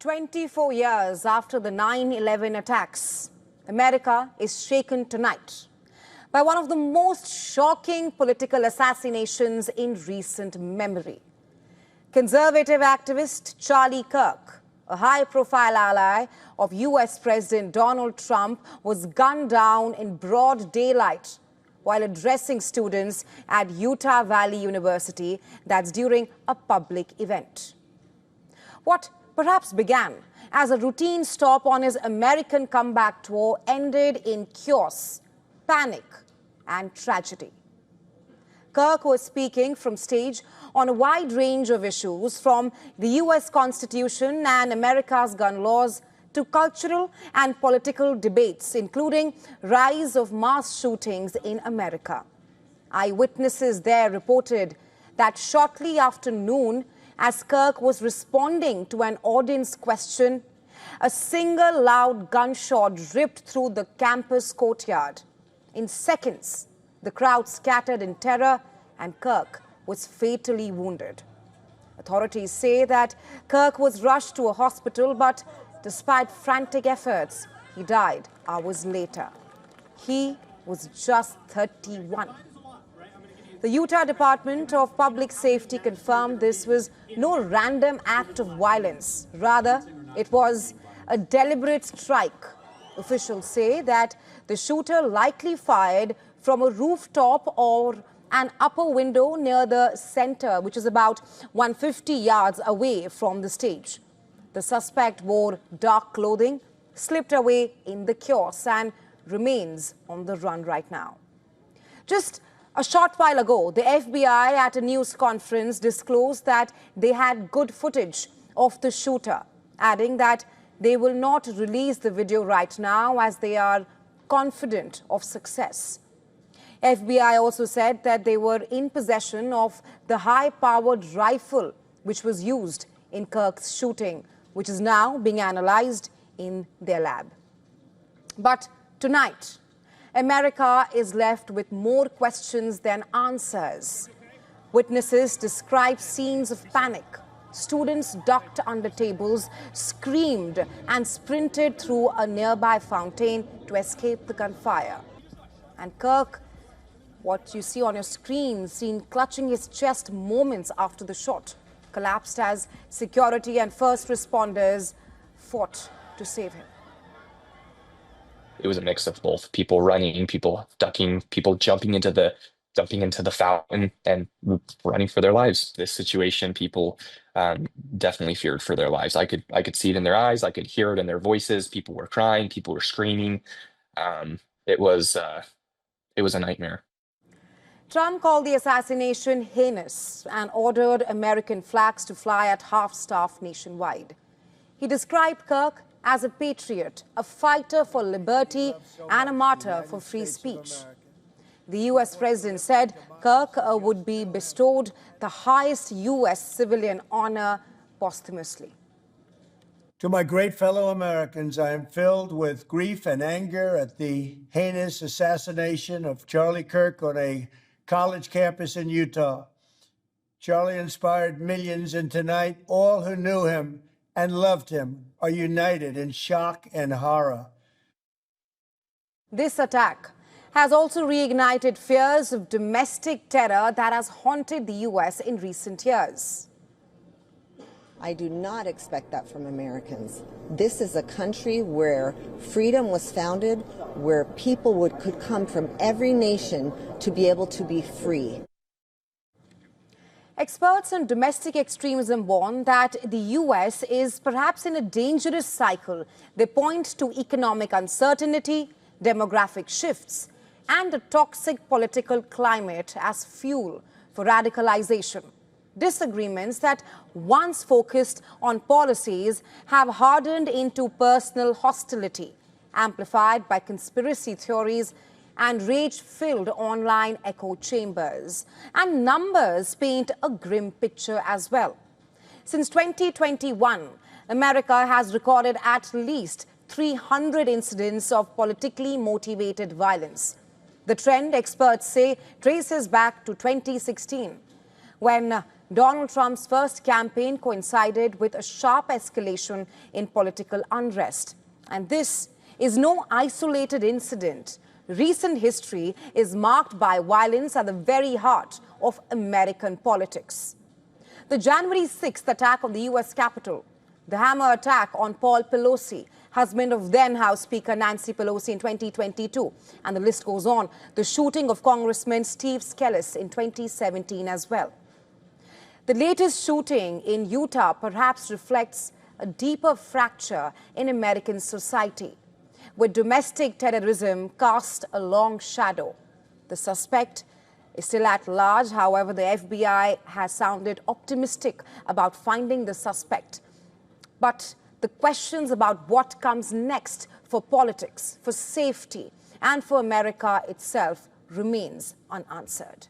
24 years after the 9/11 attacks, America is shaken tonight by one of the most shocking political assassinations in recent memory. Conservative activist Charlie Kirk, a high-profile ally of U.S. President Donald Trump, was gunned down in broad daylight while addressing students at Utah Valley University, that's during a public event. What perhaps began as a routine stop on his American comeback tour ended in chaos, panic, and tragedy. Kirk was speaking from stage on a wide range of issues, from the U.S. Constitution and America's gun laws to cultural and political debates, including rise of mass shootings in America. Eyewitnesses there reported that shortly after noon, as Kirk was responding to an audience question, a single loud gunshot ripped through the campus courtyard. In seconds, the crowd scattered in terror and Kirk was fatally wounded. Authorities say that Kirk was rushed to a hospital, but despite frantic efforts, he died hours later. He was just 31. The Utah Department of Public Safety confirmed this was no random act of violence. Rather, it was a deliberate strike. Officials say that the shooter likely fired from a rooftop or an upper window near the center, which is about 150 yards away from the stage. The suspect wore dark clothing, slipped away in the chaos, and remains on the run right now. Just a short while ago, the FBI at a news conference disclosed that they had good footage of the shooter, adding that they will not release the video right now as they are confident of success. FBI also said that they were in possession of the high-powered rifle which was used in Kirk's shooting, which is now being analyzed in their lab. But tonight, America is left with more questions than answers. Witnesses describe scenes of panic. Students ducked under tables, screamed, and sprinted through a nearby fountain to escape the gunfire. And Kirk, what you see on your screen, seen clutching his chest moments after the shot, collapsed as security and first responders fought to save him. It was a mix of both: people running, people ducking, people jumping into the fountain and running for their lives. This situation, people definitely feared for their lives. I could see it in their eyes. I could hear it in their voices. People were crying. People were screaming. It was a nightmare. Trump called the assassination heinous and ordered American flags to fly at half-staff nationwide. He described Kirk as a patriot, a fighter for liberty, and a martyr for free speech. The U.S. president said Kirk would be bestowed the highest U.S. civilian honor posthumously. To my great fellow Americans, I am filled with grief and anger at the heinous assassination of Charlie Kirk on a college campus in Utah. Charlie inspired millions, and tonight all who knew him and loved him are united in shock and horror. This attack has also reignited fears of domestic terror that has haunted the U.S. in recent years. I do not expect that from Americans. This is a country where freedom was founded, where people could come from every nation to be able to be free. Experts on domestic extremism warn that the U.S. is perhaps in a dangerous cycle. They point to economic uncertainty, demographic shifts, and a toxic political climate as fuel for radicalization. Disagreements that once focused on policies have hardened into personal hostility, amplified by conspiracy theories and rage-filled online echo chambers. And numbers paint a grim picture as well. Since 2021, America has recorded at least 300 incidents of politically motivated violence. The trend, experts say, traces back to 2016, when Donald Trump's first campaign coincided with a sharp escalation in political unrest. And this is no isolated incident. Recent history is marked by violence at the very heart of American politics. The January 6th attack on the U.S. Capitol, the hammer attack on Paul Pelosi, husband of then House Speaker Nancy Pelosi in 2022, and the list goes on, the shooting of Congressman Steve Scalise in 2017 as well. The latest shooting in Utah perhaps reflects a deeper fracture in American society, where domestic terrorism cast a long shadow. The suspect is still at large. However, the FBI has sounded optimistic about finding the suspect. But the questions about what comes next for politics, for safety, and for America itself remains unanswered.